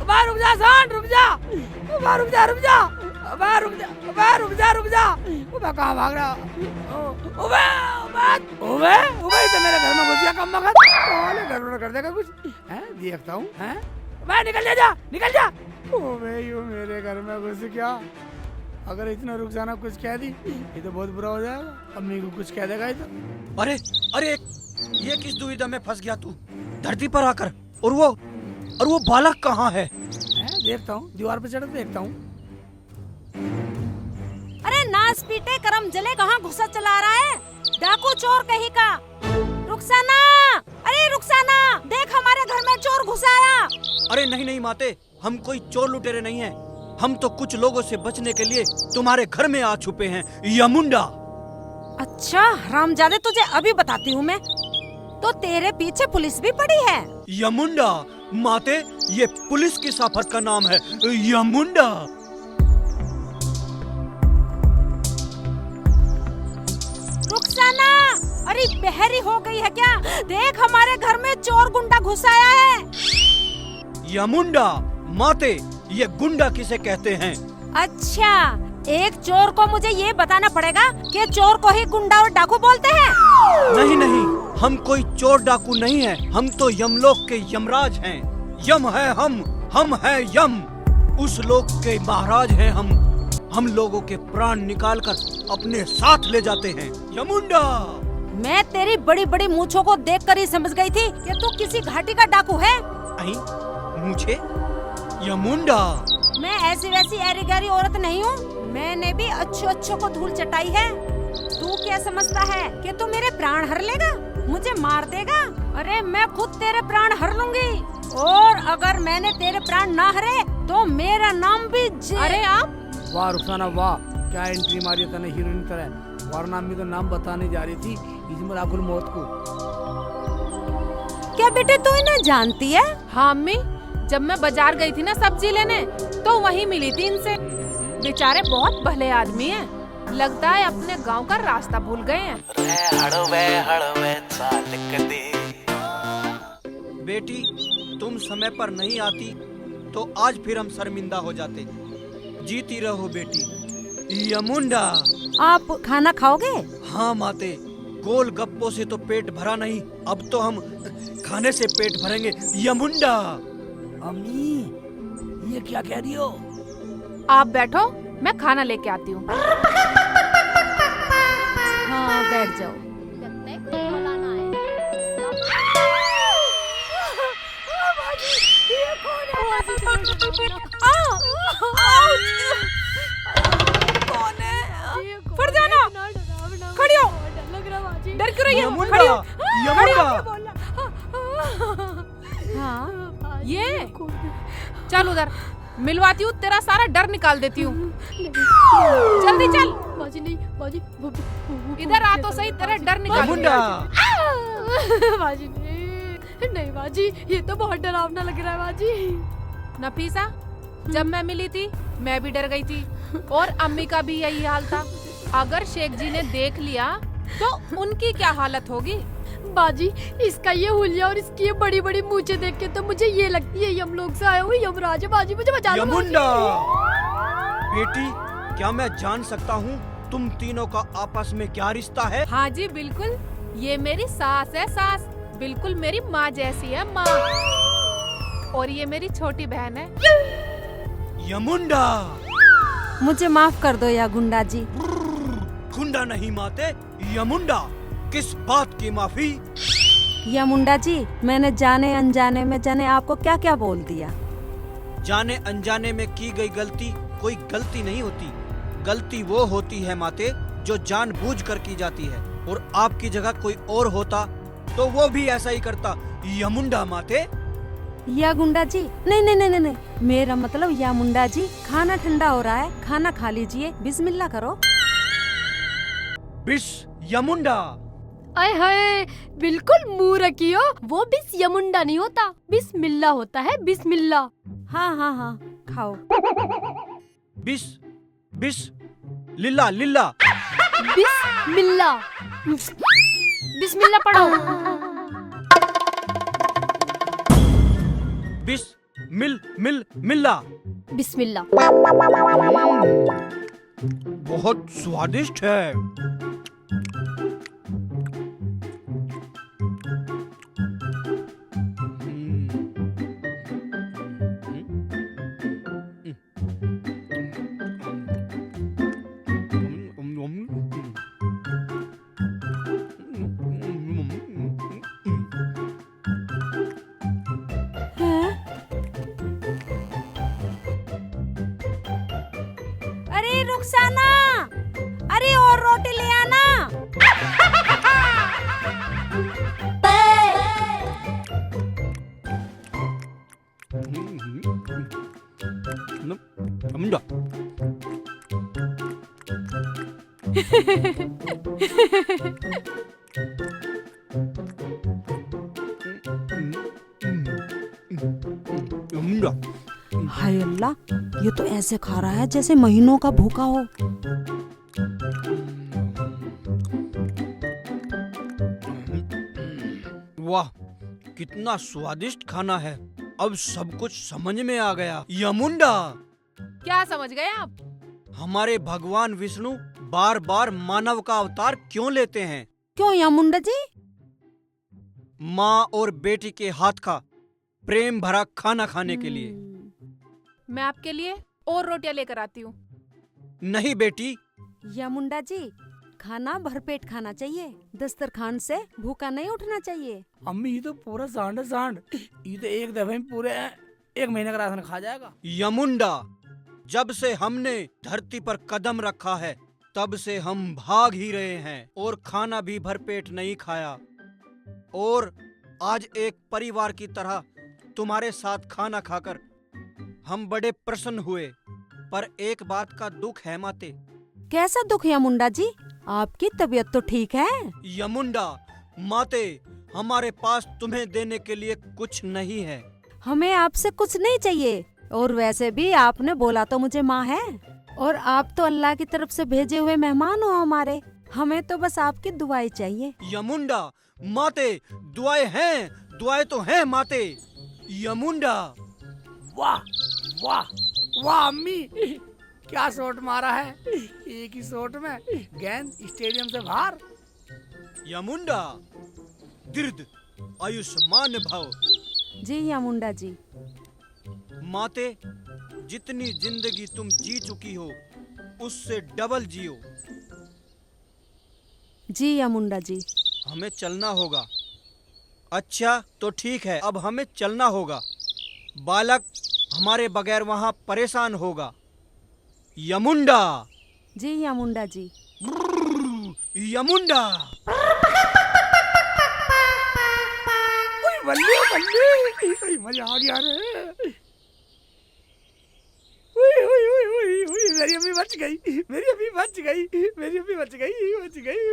अबे रुक जा सांड, रुक जा। अबे रुक जा, रुक जा। अबे रुक जा, अबे रुक जा, रुक जा। अबे कहाँ भाग रहा? अबे अबे अबे तो मेरे घर में घुस गया कम वक्त। साले गड़बड़ कर देगा कुछ। हैं देखता हूँ। हैं अबे निकल जा, निकल जा। अबे यूँ मेरे घर में घुस गया। अगर इतना रुखसाना कुछ कह दी ये तो बहुत बुरा हो जाएगा। अम्मी को कुछ कह देगा ये तो। अरे अरे ये किस दुविधा में फंस गया तू? धरती पर आकर। और वो बालक कहाँ है? देखता हूँ, दीवार पे चढ़ के देखता हूँ। अरे नास पीटे करम जले, कहाँ घुसा चला रहा है? डाकू चोर कहीं का। रुखसाना, अरे रुखसाना, देख हमारे घर में चोर घुसा आया। अरे नहीं नहीं माते, हम कोई चोर लुटेरे नहीं हैं। हम तो कुछ लोगों से बचने के लिए तुम्हारे घर में आ छुपे हैं यमुंडा। अच्छा हरामजादे, तुझे अभी बताती हूँ मैं। तो तेरे पीछे पुलिस भी पड़ी है। यमुंडा माते, ये पुलिस की साफत का नाम है यमुंडा। रुखसाना, अरे बहरी हो गई है क्या? देख हमारे घर में चोर गुंडा घुस आया है। यमुंडा माते, ये गुंडा किसे कहते हैं? अच्छा, एक चोर को मुझे ये बताना पड़ेगा कि चोर को ही गुंडा और डाकू बोलते हैं। नहीं नहीं, हम कोई चोर डाकू नहीं है। हम तो यमलोक के यमराज हैं। यम है हम है यम। उस लोक के महाराज हैं हम लोगों के प्राण निकालकर अपने साथ ले जाते हैं यमुंडा। मैं तेरी बड़ी बड़ी मूंछों को देखकर ही समझ गई थी कि तू किसी घाटी का डाकू है। मुझे यमुंडा, मैं ऐसी वैसी ऐरी गैरी औरत नहीं हूँ। मैंने भी अच्छों को धूल चटाई है। तू क्या समझता है कि तू मेरे प्राण हर लेगा, मुझे मार देगा? अरे मैं खुद तेरे प्राण हर लूंगी। और अगर मैंने तेरे प्राण ना हरे तो मेरा नाम भी अरे आप वाह रुखसाना वाह, क्या एंट्री मारी तने हीरोइन तरह। वरना अम्मी तो नाम बताने जा रही थी इसमें राकुल मौत को। क्या बेटे तू इन्हें जानती है? हाँ अम्मी, जब मैं बाजार गई थी ना सब्जी लेने तो वहीं मिली थी इनसे। बेचारे बहुत भले आदमी हैं। लगता है अपने गांव का रास्ता भूल गए हैं। बेटी तुम समय पर नहीं आती तो आज फिर हम शर्मिंदा हो जाते। जीती रहो बेटी यमुंडा। आप खाना खाओगे? हाँ माते, गोल गप्पों से तो पेट भरा नहीं, अब तो हम खाने से पेट भरेंगे यमुंडा। अम्मी ये क्या कह रही हो? आप बैठो, मैं खाना लेके आती हूँ। हाँ बैठ जाओ। कौन है? फरजाना, खड़ी हो। डर क्यों रही है? खड़ी हो। यमुंडा। हाँ ये चल उधर, मिलवाती हूँ, तेरा सारा डर निकाल देती हूँ। जल्दी चल। बाजी नहीं, बाजी इधर आ तो सही, तेरा डर निकाल। बाजी नहीं बाजी, ये तो बहुत डरावना लग रहा है बाजी। नफीसा, जब मैं मिली थी मैं भी डर गई थी और अम्मी का भी यही हाल था। अगर शेख जी ने देख लिया तो उनकी क्या हालत होगी? बाजी इसका ये हुलिया और इसकी ये बड़ी बड़ी मूंछें देख के तो मुझे ये लगती है यमलोक से आया हुआ यमराज है। बाजी मुझे बचा लो। यमुंडा बेटी, क्या मैं जान सकता हूँ तुम तीनों का आपस में क्या रिश्ता है? हाँ जी बिल्कुल, ये मेरी सास है, सास बिल्कुल मेरी माँ जैसी है, माँ। और ये मेरी छोटी बहन है यमुंडा। मुझे माफ कर दो या गुंडा जी। गुंडा नहीं माते, यमुंडा। किस बात की माफी? या मुंडा जी, मैंने जाने अनजाने में जाने आपको क्या क्या बोल दिया। जाने अनजाने में की गई गलती कोई गलती नहीं होती। गलती वो होती है माते जो जानबूझकर की जाती है। और आपकी जगह कोई और होता तो वो भी ऐसा ही करता यमुंडा माते। या गुंडा जी, नहीं नहीं नहीं नहीं, मेरा मतलब या मुंडा जी, खाना ठंडा हो रहा है, खाना खा लीजिए, बिस्मिल्लाह करो। बिस यमुंडा। आय हाय, बिल्कुल मुंह रखियो। वो बिस यमुंडा नहीं होता, बिस्मिल्लाह होता है, बिस्मिल्लाह। हाँ हाँ हाँ खाओ। बिस बिस लिल्ला लिल्ला। बिस्मिल्लाह, बिस्मिल्लाह पढ़ो। बिस मिल्ला। बिस्मिल्लाह। बहुत स्वादिष्ट है। अरे रुखसाना, अरे और रोटी ले आना। समझा। हाय अल्लाह, ये तो ऐसे खा रहा है जैसे महीनों का भूखा हो। वाह, कितना स्वादिष्ट खाना है। अब सब कुछ समझ में आ गया। यमुंडा, क्या समझ गए आप? हमारे भगवान विष्णु बार बार मानव का अवतार क्यों लेते हैं? क्यों यामुंडा जी? माँ और बेटी के हाथ का प्रेम भरा खाना खाने के लिए। मैं आपके लिए और रोटियां लेकर आती हूँ। नहीं बेटी, यामुंडा जी, खाना भरपेट खाना चाहिए, दस्तरखान से भूखा नहीं उठना चाहिए। अम्मी ये तो पूरा सांड है सांड। ये तो एक दफे में पूरे 1 महीने का राशन खा जाएगा। यमुंडा, जब से हमने धरती पर कदम रखा है तब से हम भाग ही रहे हैं और खाना भी भरपेट नहीं खाया। और आज एक परिवार की तरह तुम्हारे साथ खाना खाकर हम बड़े प्रसन्न हुए। पर एक बात का दुख है माते। कैसा दुख यामुंडा जी? आपकी तबीयत तो ठीक है। यमुंडा माते, हमारे पास तुम्हें देने के लिए कुछ नहीं है। हमें आपसे कुछ नहीं चाहिए, और वैसे भी आपने बोला तो मुझे माँ है, और आप तो अल्लाह की तरफ से भेजे हुए मेहमान हो हमारे। हमें तो बस आपकी दुआएं चाहिए। यमुंडा माते, दुआएं हैं, दुआएं तो हैं माते। यमुंडा, वाह वाह वाह अम्मी, क्या शॉट मारा है। एक ही शॉट में गेंद स्टेडियम से बाहर। यमुंडा, दीर्घ आयुष्मान भव। जी यामुंडा जी। माते, जितनी जिंदगी तुम जी चुकी हो उससे डबल जियो। जी यामुंडा जी। हमें चलना होगा। अच्छा तो ठीक है, अब हमें चलना होगा। बालक हमारे बगैर वहाँ परेशान होगा। यमुंडा। जी यामुंडा जी। यमुंडा। बल्ले बल्ले, मजा आ गया रे। मेरी अम्मी बच गई, मेरी अम्मी बच गई, मेरी अम्मी बच गई, बच गई।